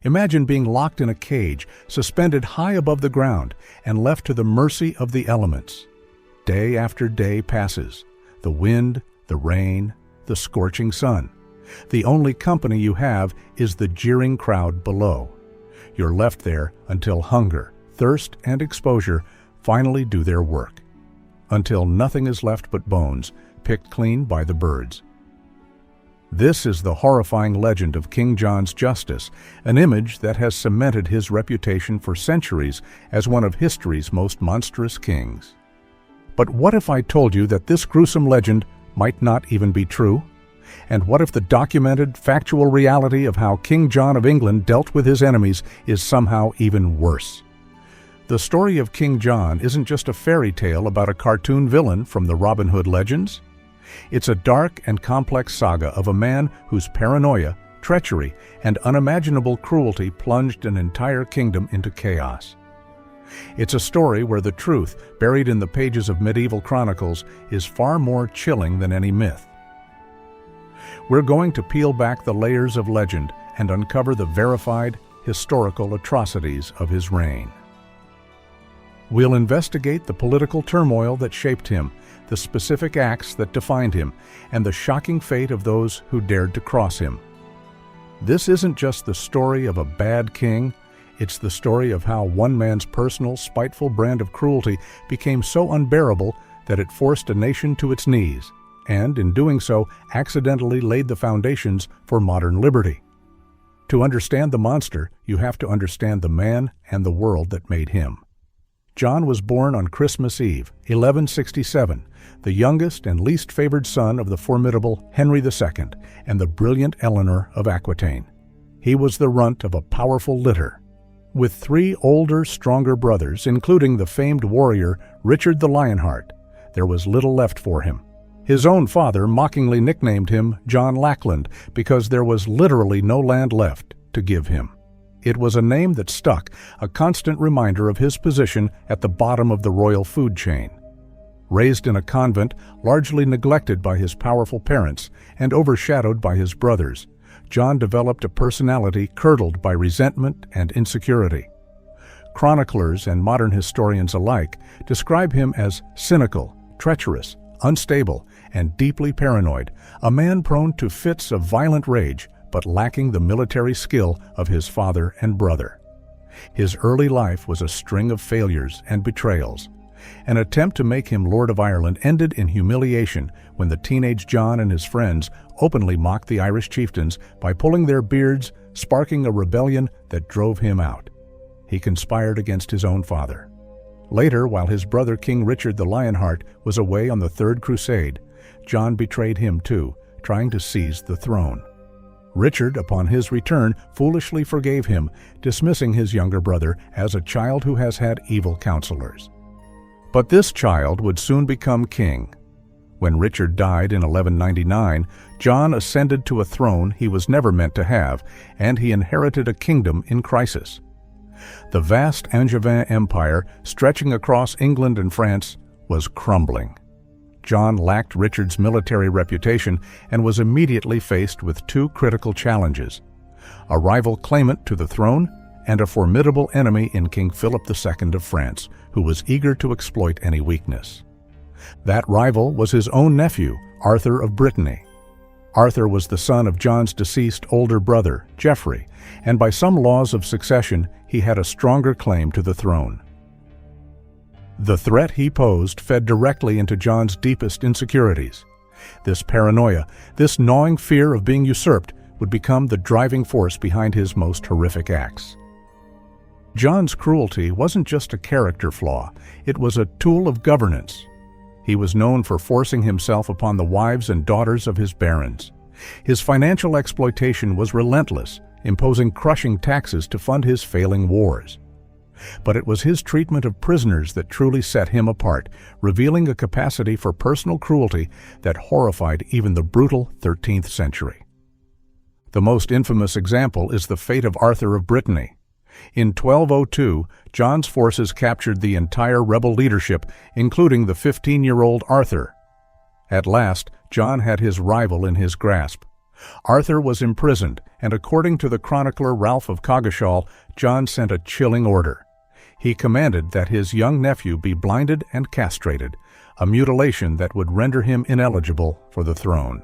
Imagine being locked in a cage, suspended high above the ground, and left to the mercy of the elements. Day after day passes. The wind, the rain, the scorching sun. The only company you have is the jeering crowd below. You're left there until hunger, thirst, and exposure finally do their work. Until nothing is left but bones, picked clean by the birds. This is the horrifying legend of King John's justice, an image that has cemented his reputation for centuries as one of history's most monstrous kings. But what if I told you that this gruesome legend might not even be true? And what if the documented, factual reality of how King John of England dealt with his enemies is somehow even worse? The story of King John isn't just a fairy tale about a cartoon villain from the Robin Hood legends. It's a dark and complex saga of a man whose paranoia, treachery, and unimaginable cruelty plunged an entire kingdom into chaos. It's a story where the truth, buried in the pages of medieval chronicles, is far more chilling than any myth. We're going to peel back the layers of legend and uncover the verified, historical atrocities of his reign. We'll investigate the political turmoil that shaped him, the specific acts that defined him, and the shocking fate of those who dared to cross him. This isn't just the story of a bad king, it's the story of how one man's personal, spiteful brand of cruelty became so unbearable that it forced a nation to its knees, and in doing so, accidentally laid the foundations for modern liberty. To understand the monster, you have to understand the man and the world that made him. John was born on Christmas Eve, 1167, the youngest and least favored son of the formidable Henry II and the brilliant Eleanor of Aquitaine. He was the runt of a powerful litter. With 3 older, stronger brothers, including the famed warrior Richard the Lionheart, there was little left for him. His own father mockingly nicknamed him John Lackland because there was literally no land left to give him. It was a name that stuck, a constant reminder of his position at the bottom of the royal food chain. Raised in a convent, largely neglected by his powerful parents and overshadowed by his brothers, John developed a personality curdled by resentment and insecurity. Chroniclers and modern historians alike describe him as cynical, treacherous, unstable, and deeply paranoid, a man prone to fits of violent rage, but lacking the military skill of his father and brother. His early life was a string of failures and betrayals. An attempt to make him Lord of Ireland ended in humiliation when the teenage John and his friends openly mocked the Irish chieftains by pulling their beards, sparking a rebellion that drove him out. He conspired against his own father. Later, while his brother King Richard the Lionheart was away on the Third Crusade, John betrayed him too, trying to seize the throne. Richard, upon his return, foolishly forgave him, dismissing his younger brother as a child who has had evil counselors. But this child would soon become king. When Richard died in 1199, John ascended to a throne he was never meant to have, and he inherited a kingdom in crisis. The vast Angevin Empire, stretching across England and France, was crumbling. John lacked Richard's military reputation and was immediately faced with 2 critical challenges: a rival claimant to the throne and a formidable enemy in King Philip II of France, who was eager to exploit any weakness. That rival was his own nephew, Arthur of Brittany. Arthur was the son of John's deceased older brother, Geoffrey, and by some laws of succession, he had a stronger claim to the throne. The threat he posed fed directly into John's deepest insecurities. This paranoia, this gnawing fear of being usurped, would become the driving force behind his most horrific acts. John's cruelty wasn't just a character flaw, it was a tool of governance. He was known for forcing himself upon the wives and daughters of his barons. His financial exploitation was relentless, imposing crushing taxes to fund his failing wars. But it was his treatment of prisoners that truly set him apart, revealing a capacity for personal cruelty that horrified even the brutal 13th century. The most infamous example is the fate of Arthur of Brittany. In 1202, John's forces captured the entire rebel leadership, including the 15-year-old Arthur. At last, John had his rival in his grasp. Arthur was imprisoned, and according to the chronicler Ralph of Coggeshall, John sent a chilling order. He commanded that his young nephew be blinded and castrated, a mutilation that would render him ineligible for the throne.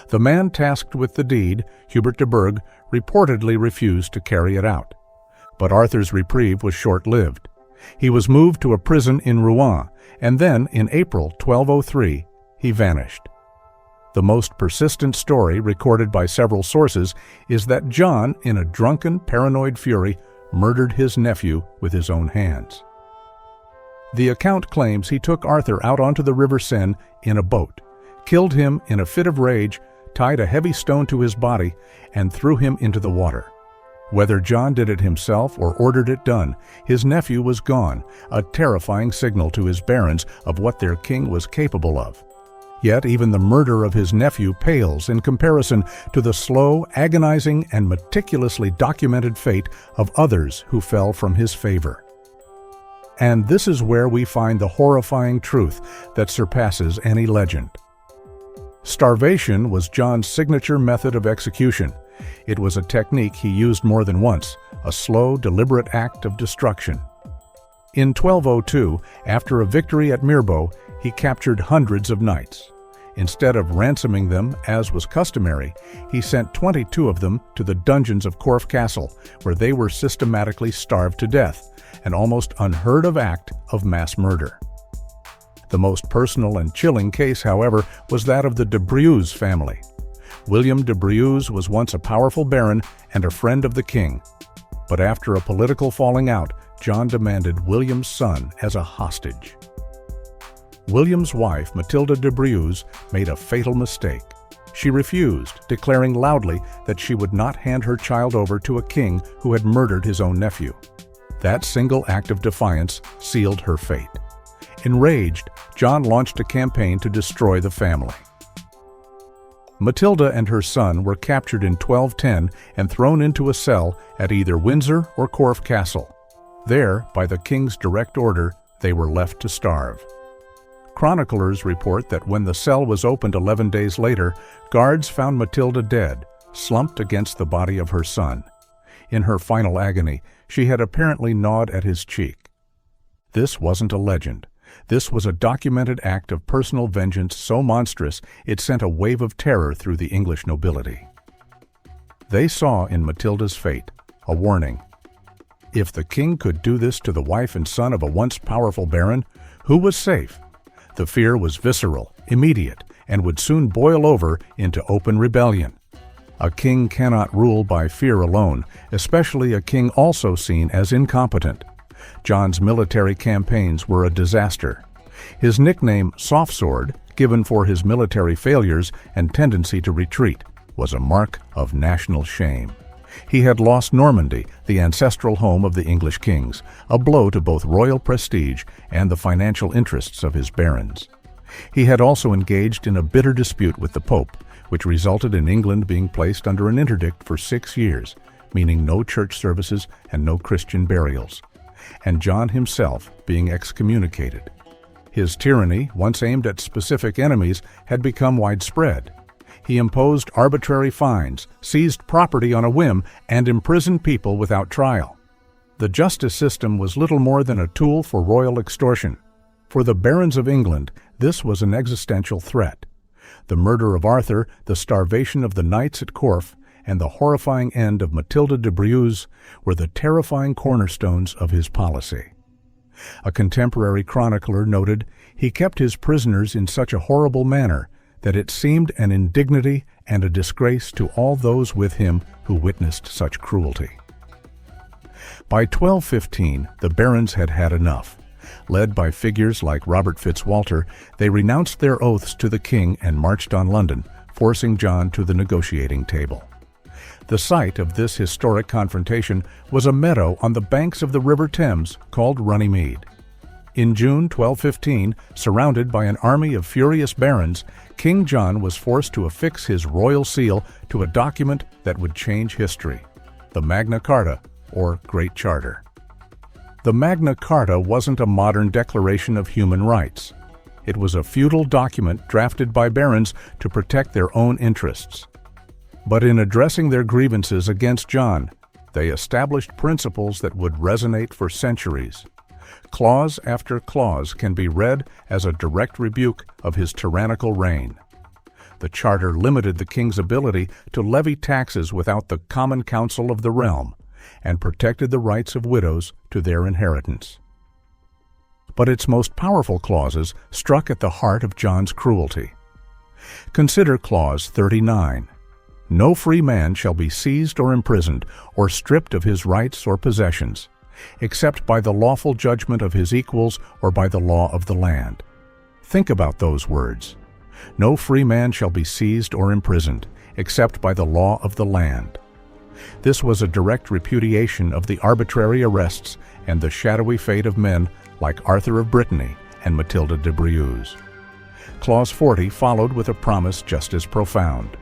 The man tasked with the deed, Hubert de Burgh, reportedly refused to carry it out. But Arthur's reprieve was short-lived. He was moved to a prison in Rouen, and then, in April 1203, he vanished. The most persistent story, recorded by several sources, is that John, in a drunken, paranoid fury, murdered his nephew with his own hands. The account claims he took Arthur out onto the River Seine in a boat, killed him in a fit of rage, tied a heavy stone to his body, and threw him into the water. Whether John did it himself or ordered it done, his nephew was gone, a terrifying signal to his barons of what their king was capable of. Yet even the murder of his nephew pales in comparison to the slow, agonizing, and meticulously documented fate of others who fell from his favor. And this is where we find the horrifying truth that surpasses any legend. Starvation was John's signature method of execution. It was a technique he used more than once, a slow, deliberate act of destruction. In 1202, after a victory at Mirbeau, he captured hundreds of knights. Instead of ransoming them, as was customary, he sent 22 of them to the dungeons of Corfe Castle, where they were systematically starved to death, an almost unheard-of act of mass murder. The most personal and chilling case, however, was that of the de Briouze family. William de Briouze was once a powerful baron and a friend of the king. But after a political falling out, John demanded William's son as a hostage. William's wife, Matilda de Briouze, made a fatal mistake. She refused, declaring loudly that she would not hand her child over to a king who had murdered his own nephew. That single act of defiance sealed her fate. Enraged, John launched a campaign to destroy the family. Matilda and her son were captured in 1210 and thrown into a cell at either Windsor or Corfe Castle. There, by the king's direct order, they were left to starve. Chroniclers report that when the cell was opened 11 days later, guards found Matilda dead, slumped against the body of her son. In her final agony, she had apparently gnawed at his cheek. This wasn't a legend. This was a documented act of personal vengeance so monstrous it sent a wave of terror through the English nobility. They saw in Matilda's fate a warning. If the king could do this to the wife and son of a once powerful baron, who was safe? The fear was visceral, immediate, and would soon boil over into open rebellion. A king cannot rule by fear alone, especially a king also seen as incompetent. John's military campaigns were a disaster. His nickname, Soft Sword, given for his military failures and tendency to retreat, was a mark of national shame. He had lost Normandy, the ancestral home of the English kings, a blow to both royal prestige and the financial interests of his barons. He had also engaged in a bitter dispute with the Pope, which resulted in England being placed under an interdict for 6 years, meaning no church services and no Christian burials, and John himself being excommunicated. His tyranny, once aimed at specific enemies, had become widespread. He imposed arbitrary fines, seized property on a whim, and imprisoned people without trial. The justice system was little more than a tool for royal extortion. For the barons of England, this was an existential threat. The murder of Arthur, the starvation of the knights at Corfe, and the horrifying end of Matilda de Briouze were the terrifying cornerstones of his policy. A contemporary chronicler noted, "He kept his prisoners in such a horrible manner that it seemed an indignity and a disgrace to all those with him who witnessed such cruelty." By 1215, the barons had had enough. Led by figures like Robert Fitzwalter, they renounced their oaths to the king and marched on London, forcing John to the negotiating table. The site of this historic confrontation was a meadow on the banks of the River Thames called Runnymede. In June 1215, surrounded by an army of furious barons, King John was forced to affix his royal seal to a document that would change history, the Magna Carta, or Great Charter. The Magna Carta wasn't a modern declaration of human rights. It was a feudal document drafted by barons to protect their own interests. But in addressing their grievances against John, they established principles that would resonate for centuries. Clause after clause can be read as a direct rebuke of his tyrannical reign. The charter limited the king's ability to levy taxes without the common council of the realm, and protected the rights of widows to their inheritance. But its most powerful clauses struck at the heart of John's cruelty. Consider Clause 39. No free man shall be seized or imprisoned, or stripped of his rights or possessions, except by the lawful judgment of his equals or by the law of the land. Think about those words. No free man shall be seized or imprisoned, except by the law of the land. This was a direct repudiation of the arbitrary arrests and the shadowy fate of men like Arthur of Brittany and Matilda de Briouze. Clause 40 followed with a promise just as profound.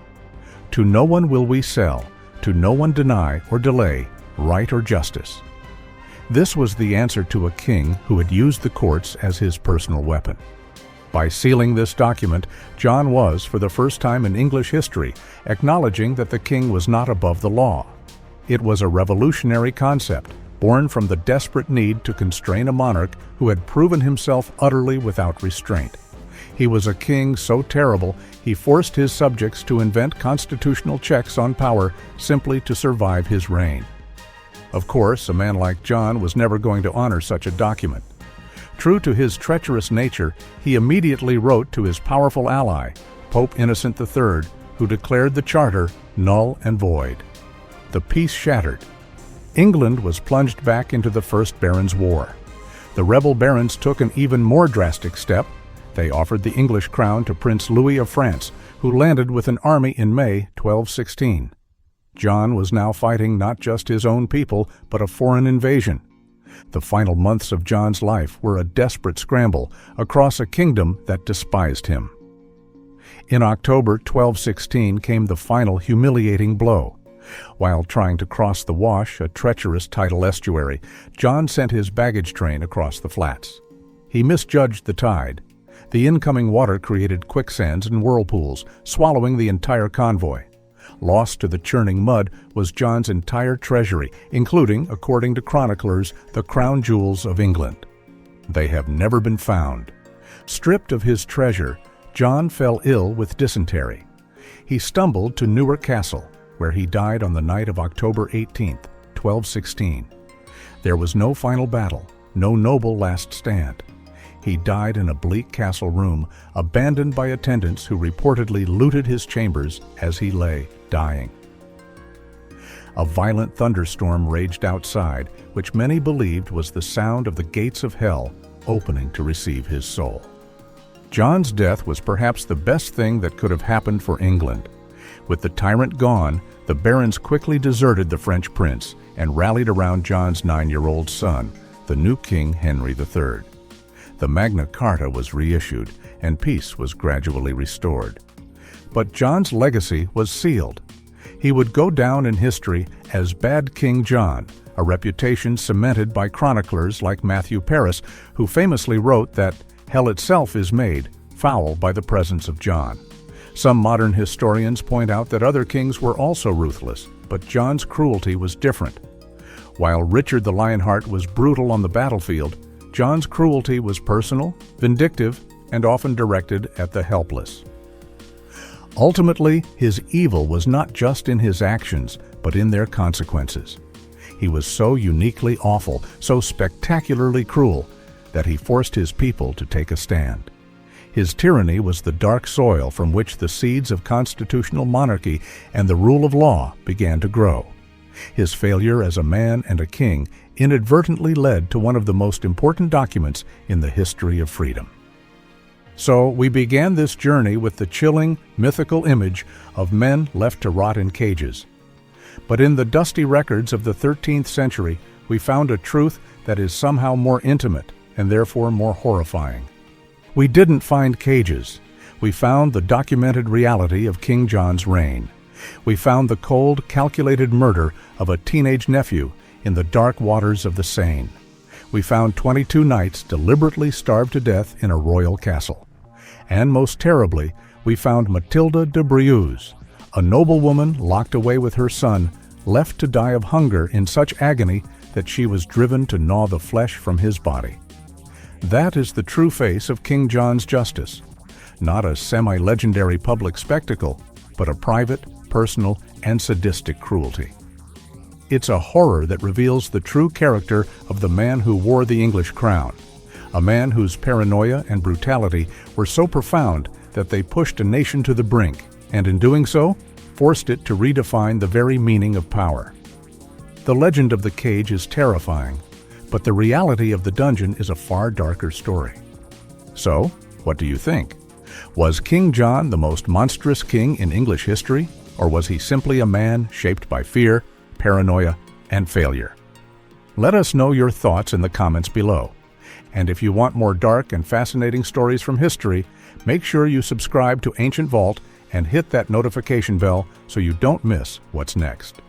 To no one will we sell, to no one deny or delay right or justice. This was the answer to a king who had used the courts as his personal weapon. By sealing this document, John was, for the first time in English history, acknowledging that the king was not above the law. It was a revolutionary concept, born from the desperate need to constrain a monarch who had proven himself utterly without restraint. He was a king so terrible, he forced his subjects to invent constitutional checks on power simply to survive his reign. Of course, a man like John was never going to honor such a document. True to his treacherous nature, he immediately wrote to his powerful ally, Pope Innocent III, who declared the charter null and void. The peace shattered. England was plunged back into the First Barons' War. The rebel barons took an even more drastic step. They offered the English crown to Prince Louis of France, who landed with an army in May 1216. John was now fighting not just his own people, but a foreign invasion. The final months of John's life were a desperate scramble across a kingdom that despised him. In October 1216 came the final humiliating blow. While trying to cross the Wash, a treacherous tidal estuary, John sent his baggage train across the flats. He misjudged the tide. The incoming water created quicksands and whirlpools, swallowing the entire convoy. Lost to the churning mud was John's entire treasury, including, according to chroniclers, the crown jewels of England. They have never been found. Stripped of his treasure, John fell ill with dysentery. He stumbled to Corfe Castle, where he died on the night of October 18, 1216. There was no final battle, no noble last stand. He died in a bleak castle room, abandoned by attendants who reportedly looted his chambers as he lay dying. A violent thunderstorm raged outside, which many believed was the sound of the gates of hell opening to receive his soul. John's death was perhaps the best thing that could have happened for England. With the tyrant gone, the barons quickly deserted the French prince and rallied around John's 9-year-old son, the new King Henry III. The Magna Carta was reissued, and peace was gradually restored. But John's legacy was sealed. He would go down in history as Bad King John, a reputation cemented by chroniclers like Matthew Paris, who famously wrote that hell itself is made foul by the presence of John. Some modern historians point out that other kings were also ruthless, but John's cruelty was different. While Richard the Lionheart was brutal on the battlefield, John's cruelty was personal, vindictive, and often directed at the helpless. Ultimately, his evil was not just in his actions, but in their consequences. He was so uniquely awful, so spectacularly cruel, that he forced his people to take a stand. His tyranny was the dark soil from which the seeds of constitutional monarchy and the rule of law began to grow. His failure as a man and a king inadvertently led to one of the most important documents in the history of freedom. So we began this journey with the chilling, mythical image of men left to rot in cages. But in the dusty records of the 13th century, we found a truth that is somehow more intimate and therefore more horrifying. We didn't find cages. We found the documented reality of King John's reign. We found the cold, calculated murder of a teenage nephew in the dark waters of the Seine. We found 22 knights deliberately starved to death in a royal castle. And most terribly, we found Matilda de Briouze, A noblewoman locked away with her son, left to die of hunger in such agony that she was driven to gnaw the flesh from his body. That is the true face of King John's justice. Not a semi-legendary public spectacle, but a private, personal, and sadistic cruelty. It's a horror that reveals the true character of the man who wore the English crown, a man whose paranoia and brutality were so profound that they pushed a nation to the brink, and in doing so, forced it to redefine the very meaning of power. The legend of the cage is terrifying, but the reality of the dungeon is a far darker story. So, what do you think? Was King John the most monstrous king in English history, or was he simply a man shaped by fear, paranoia, and failure? Let us know your thoughts in the comments below. And if you want more dark and fascinating stories from history, make sure you subscribe to Ancient Vault and hit that notification bell so you don't miss what's next.